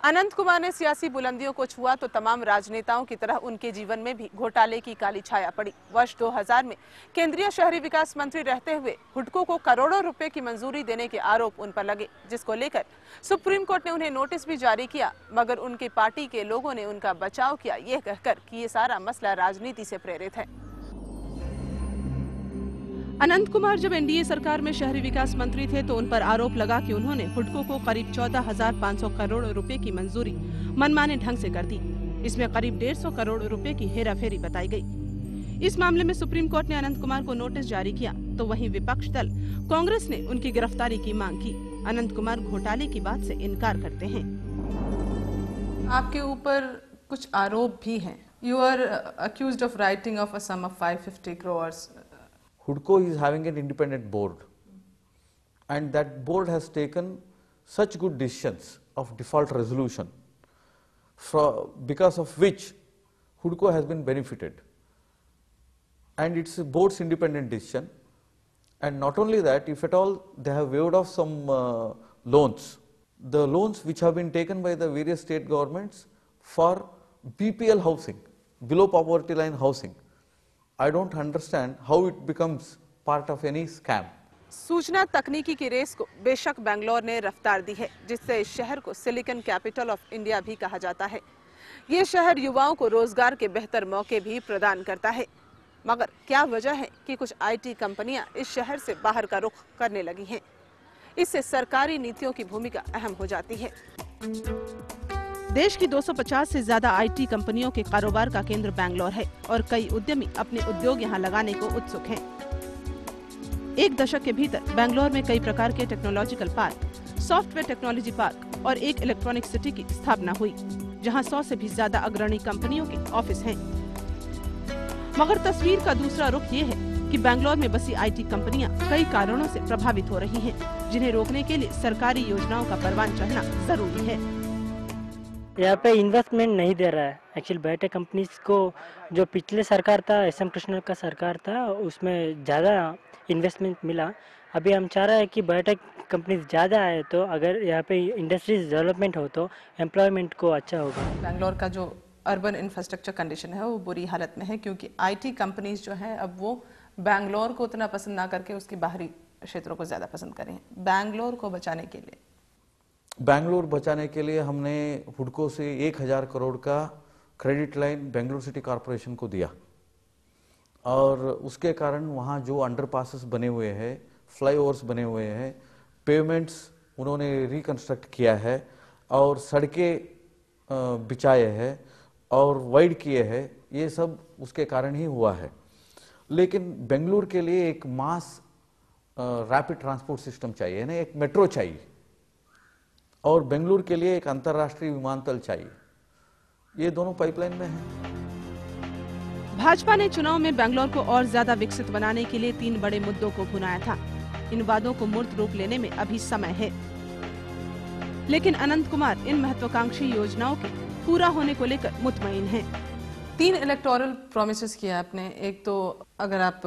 अनंत कुमार ने सियासी बुलंदियों को छुआ तो तमाम राजनेताओं की तरह उनके जीवन में भी घोटाले की काली छाया पड़ी। वर्ष 2000 में केंद्रीय शहरी विकास मंत्री रहते हुए हुडको को करोड़ों रुपए की मंजूरी देने के आरोप उन पर लगे, जिसको लेकर सुप्रीम कोर्ट ने उन्हें नोटिस भी जारी किया, मगर उनकी पार्टी के लोगों ने उनका बचाव किया, यह कहकर कि ये सारा मसला राजनीति से प्रेरित है। अनंत कुमार जब एनडीए सरकार में शहरी विकास मंत्री थे तो उन पर आरोप लगा कि उन्होंने हुडको को करीब 14,500 करोड़ रुपए की मंजूरी मनमाने ढंग से कर दी। इसमें करीब 150 करोड़ रुपए की हेराफेरी बताई गई। इस मामले में सुप्रीम कोर्ट ने अनंत कुमार को नोटिस जारी किया तो वहीं विपक्ष दल कांग्रेस ने उनकी गिरफ्तारी की मांग की। अनंत कुमार घोटाले की बात से इनकार करते हैं। आपके ऊपर कुछ आरोप भी हैं। You are accused of writing off a sum of 550 crores. Hudco is having an independent board, and that board has taken such good decisions of default resolution, because of which Hudco has been benefited, and it's a board's independent decision. And not only that, if at all they have waived off some loans, the loans which have been taken by the various state governments for BPL housing, below poverty line housing, I don't understand how it becomes part of any scam. सूचना तकनीकी की race को बेशक बेंगलोर ने रफ्तार दी है, जिससे इस शहर को सिलिकॉन कैपिटल ऑफ इंडिया भी कहा जाता है। ये शहर युवाओं को रोजगार के बेहतर मौके भी प्रदान करता है, मगर क्या वजह है कि कुछ आईटी कंपनियां इस शहर से बाहर का रुख करने लगी हैं। इससे सरकारी नीतियों की भूमिका अहम हो जाती है। देश की 250 से ज्यादा आईटी कंपनियों के कारोबार का केंद्र बेंगलोर है और कई उद्यमी अपने उद्योग यहां लगाने को उत्सुक हैं। एक दशक के भीतर बेंगलोर में कई प्रकार के technological park, software technology park और एक इलेक्ट्रॉनिक सिटी की स्थापना हुई, जहां 100 से भी ज्यादा अग्रणी कंपनियों के ऑफिस हैं। मगर तस्वीर का दूसरा रुख ये है कि बेंगलोर में बसी आईटी कंपनियां कई कारणों से प्रभावित हो रही हैं, जिन्हें रोकने के लिए सरकारी योजनाओं का परवान चढ़ना जरूरी है। यहाँ पे इन्वेस्टमेंट नहीं दे रहा है। एक्चुअली बायोटेक कंपनीज को जो पिछले सरकार था, एसएम कृष्ण का सरकार था, उसमें ज़्यादा इन्वेस्टमेंट मिला। अभी हम चाह रहे हैं कि बायोटेक कंपनीज ज़्यादा आए तो अगर यहाँ पे इंडस्ट्रीज डेवलपमेंट हो तो एम्प्लॉयमेंट को अच्छा होगा। बेंगलोर का जो अर्बन इंफ्रास्ट्रक्चर कंडीशन है वो बुरी हालत में है, क्योंकि आईटी कंपनीज जो है अब वो बेंगलोर को उतना पसंद ना करके उसके बाहरी क्षेत्रों को ज़्यादा पसंद करें। बेंगलोर को बचाने के लिए हमने हुडको से 1,000 करोड़ का credit line Bengaluru city corporation को दिया, और उसके कारण वहाँ जो अंडरपासेस बने हुए हैं, फ्लाईओवर्स बने हुए हैं, पेवमेंट्स उन्होंने रिकंस्ट्रक्ट किया है और सड़कें बिछाए हैं और वाइड किए हैं, ये सब उसके कारण ही हुआ है। लेकिन बेंगलुरु के लिए एक मास रैपिड ट्रांसपोर्ट सिस्टम चाहिए ना, एक मेट्रो चाहिए, और बेंगलुरु के लिए एक अंतर्राष्ट्रीय विमानतल चाहिए। ये दोनों पाइपलाइन में हैं। भाजपा ने चुनाव में बेंगलोर को और ज्यादा विकसित बनाने के लिए 3 बड़े मुद्दों को भुनाया था। इन वादों को मूर्त रूप लेने में अभी समय है, लेकिन अनंत कुमार इन महत्वाकांक्षी योजनाओं के पूरा होने को लेकर मुतमईन हैं। 3 इलेक्टोरल प्रॉमिसेस किया आपने। एक तो अगर आप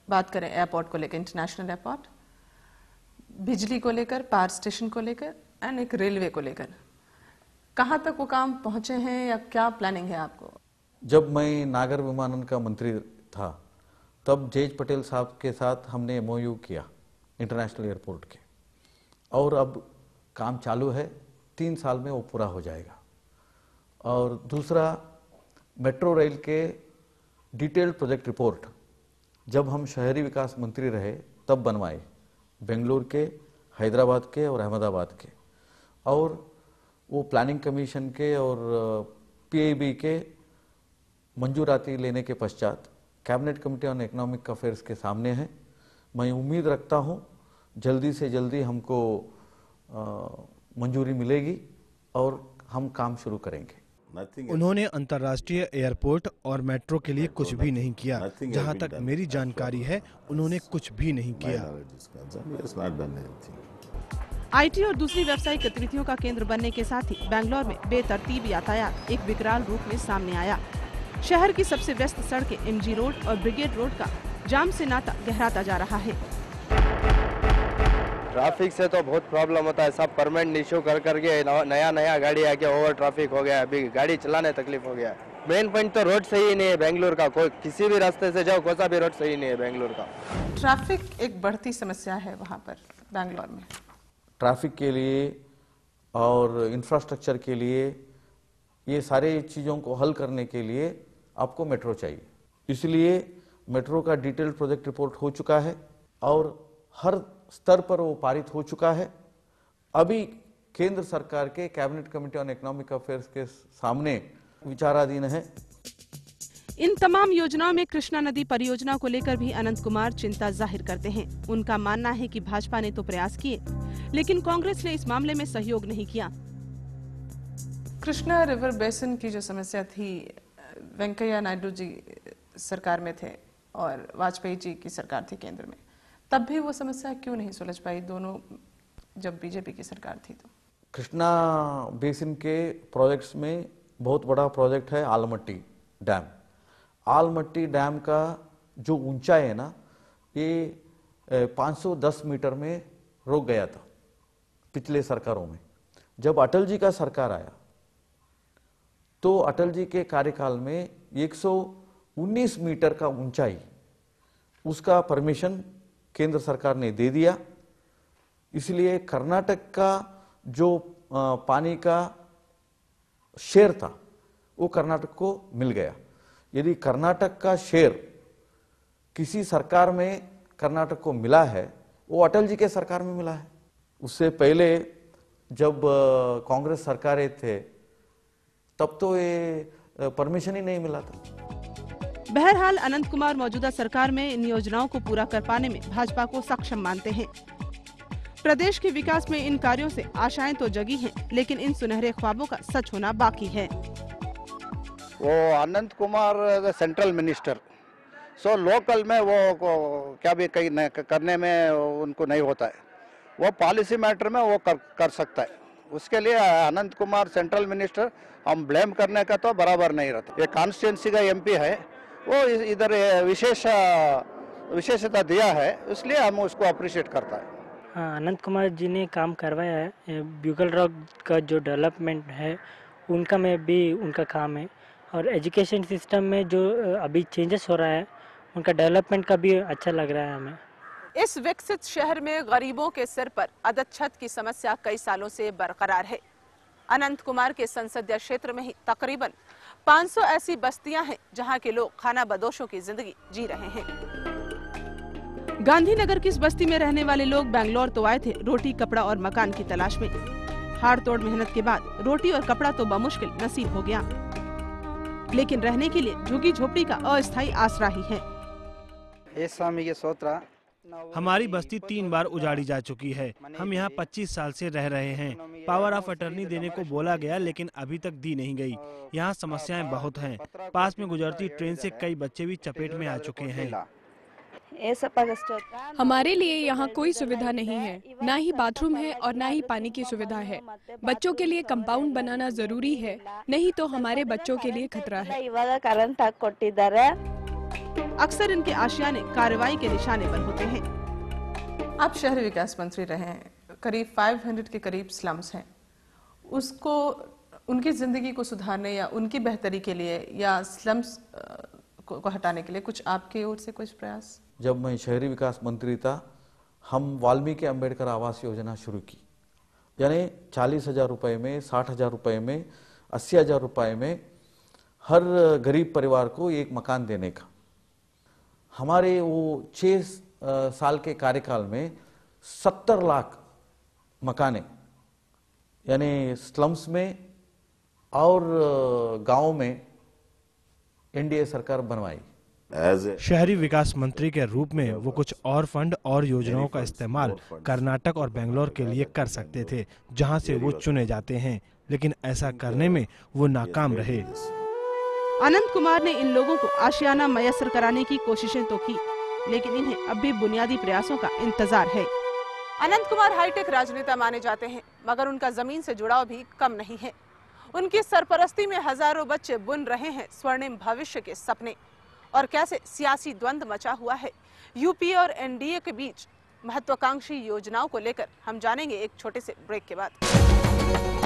बात करें एयरपोर्ट को लेकर, इंटरनेशनल एयरपोर्ट, बिजली को लेकर, पावर स्टेशन को लेकर, एंड एक रेलवे को लेकर, कहाँ तक वो काम पहुंचे हैं या क्या प्लानिंग है आपको? जब मैं नागर विमानन का मंत्री था तब जेज पटेल साहब के साथ हमने एमओयू किया इंटरनेशनल एयरपोर्ट के, और अब काम चालू है, 3 साल में वो पूरा हो जाएगा। और दूसरा, मेट्रो रेल के डिटेल्ड प्रोजेक्ट रिपोर्ट जब हम शहरी विकास मंत्री रहे तब बनवाए, बेंगलुरु के, हैदराबाद के और अहमदाबाद के, और वो प्लानिंग कमीशन के और पीआईबी के मंजूराती लेने के पश्चात cabinet committee on economic affairs के सामने है। मैं उम्मीद रखता हूँ जल्दी से जल्दी हमको मंजूरी मिलेगी और हम काम शुरू करेंगे। उन्होंने अंतर्राष्ट्रीय एयरपोर्ट और मेट्रो के लिए कुछ भी नहीं किया। जहां तक मेरी जानकारी है, उन्होंने कुछ भी नहीं किया। आईटी और दूसरी व्यावसायिक गतिविधियों का केंद्र बनने के साथ ही बेंगलोर में बेतरतीब यातायात एक विकराल रूप में सामने आया। शहर की सबसे व्यस्त सड़कें एमजी रोड और ब्रिगेड रोड का जाम से नाता गहराता जा रहा है। ट्रैफिक से तो बहुत प्रॉब्लम होता है, सब परमानेंट इश्यू कर करके नया गाड़ी आके ओवर ट्रैफिक हो गया है, अभी गाड़ी चलाने तकलीफ हो गया है। मेन पॉइंट तो रोड सही नहीं है बेंगलुरु का, कोई किसी भी रास्ते से जाओ, कोई सा भी रोड सही नहीं है बेंगलुरु का। ट्रैफिक एक बढ़ती समस्या है वहाँ पर बैंगलोर में। ट्रैफिक के लिए और इंफ्रास्ट्रक्चर के लिए, ये सारे चीज़ों को हल करने के लिए आपको मेट्रो चाहिए। इसलिए मेट्रो का डिटेल्ड प्रोजेक्ट रिपोर्ट हो चुका है और हर स्तर पर वो पारित हो चुका है। अभी केंद्र सरकार के cabinet committee on economic affairs के सामने विचाराधीन है। इन तमाम योजनाओं में कृष्णा नदी परियोजना को लेकर भी अनंत कुमार चिंता जाहिर करते हैं। उनका मानना है कि भाजपा ने तो प्रयास किए, लेकिन कांग्रेस ने इस मामले में सहयोग नहीं किया। कृष्णा रिवर बेसिन की जो समस्या थी, वेंकैया नायडू जी सरकार में थे और वाजपेयी जी की सरकार थी केंद्र में, तब भी वो समस्या क्यों नहीं सुलझ पाई, दोनों जब बीजेपी की सरकार थी तो? कृष्णा बेसिन के प्रोजेक्ट्स में बहुत बड़ा प्रोजेक्ट है आलमट्टी डैम। आलमट्टी डैम का जो ऊंचाई है ना, ये 510 मीटर में रुक गया था पिछले सरकारों में। जब अटल जी का सरकार आया तो अटल जी के कार्यकाल में 119 मीटर का ऊंचाई, उसका परमिशन केंद्र सरकार ने दे दिया। इसलिए कर्नाटक का जो पानी का शेयर था वो कर्नाटक को मिल गया। यदि कर्नाटक का शेयर किसी सरकार में कर्नाटक को मिला है, वो अटल जी के सरकार में मिला है। उससे पहले जब कांग्रेस सरकारें थे तब तो ये परमिशन ही नहीं मिला था। बहरहाल अनंत कुमार मौजूदा सरकार में इन योजनाओं को पूरा कर पाने में भाजपा को सक्षम मानते हैं। प्रदेश के विकास में इन कार्यों से आशाएं तो जगी हैं, लेकिन इन सुनहरे ख्वाबों का सच होना बाकी है। वो Anant Kumar central minister, so local में वो क्या भी कहीं करने में उनको नहीं होता है। वो पॉलिसी मैटर में वो कर सकता है। उसके लिए अनंत कुमार सेंट्रल मिनिस्टर हम ब्लेम करने का तो बराबर नहीं रहता। ये कॉन्स्टिट्यूंसी का एमपी है, वो इधर विशेषता दिया है, इसलिए हम उसको अप्रिशिएट करता है। हाँ, अनंत कुमार जी ने काम करवाया है। ब्यूगल रॉक का जो डेवलपमेंट है उनका में भी उनका काम है, और एजुकेशन सिस्टम में जो अभी चेंजेस हो रहा है उनका डेवलपमेंट का भी अच्छा लग रहा है हमें। इस विकसित शहर में गरीबों के सिर पर अदच्छत की समस्या कई सालों से बरकरार है। अनंत कुमार के संसदीय क्षेत्र में ही तकरीबन 500 ऐसी बस्तियां हैं जहां के लोग खाना बदोशों की जिंदगी जी रहे हैं। गांधीनगर की इस बस्ती में रहने वाले लोग बैंगलोर तो आए थे रोटी, कपड़ा और मकान की तलाश में। हाड़ तोड़ मेहनत के बाद रोटी और कपड़ा तो बमुश्किल नसीब हो गया, लेकिन रहने के लिए झुग्गी झोपड़ी का अस्थायी आसरा ही है। हमारी बस्ती 3 बार उजाड़ी जा चुकी है। हम यहाँ 25 साल से रह रहे हैं। पावर ऑफ अटर्नी देने को बोला गया, लेकिन अभी तक दी नहीं गई। यहाँ समस्याएं बहुत हैं। पास में गुजरती ट्रेन से कई बच्चे भी चपेट में आ चुके हैं। हमारे लिए यहाँ कोई सुविधा नहीं है, ना ही बाथरूम है और ना ही पानी की सुविधा है। बच्चों के लिए कंपाउंड बनाना जरूरी है, नहीं तो हमारे बच्चों के लिए खतरा है। अक्सर इनके आशियाने कार्रवाई के निशाने पर होते हैं। आप शहरी विकास मंत्री रहे हैं, करीब 500 के करीब स्लम्स हैं। उसको उनकी जिंदगी को सुधारने या उनकी बेहतरी के लिए या स्लम्स को हटाने के लिए कुछ आपकी ओर से कुछ प्रयास? जब मैं शहरी विकास मंत्री था, हम वाल्मीकि अंबेडकर आवास योजना शुरू की। यानी 40,000 रुपए में, 60,000 रुपए में, 80,000 रुपए में हर गरीब परिवार को एक मकान देने का। हमारे वो 6 साल के कार्यकाल में 70 लाख मकाने यानी स्लम्स में और गांव में एनडीए सरकार बनवाई। शहरी विकास मंत्री के रूप में वो कुछ और फंड और योजनाओं का इस्तेमाल कर्नाटक और बेंगलोर के लिए कर सकते थे, जहां से वो चुने जाते हैं, लेकिन ऐसा करने में वो नाकाम रहे। अनंत कुमार ने इन लोगों को आशियाना मयस्सर कराने की कोशिशें तो की, लेकिन इन्हें अब भी बुनियादी प्रयासों का इंतजार है। अनंत कुमार हाईटेक राजनेता माने जाते हैं, मगर उनका जमीन से जुड़ाव भी कम नहीं है। उनकी सरपरस्ती में हजारों बच्चे बुन रहे हैं स्वर्णिम भविष्य के सपने। और कैसे सियासी द्वंद मचा हुआ है यूपीए और एनडीए के बीच, महत्वाकांक्षी योजनाओं को लेकर हम जानेंगे एक छोटे से ब्रेक के बाद।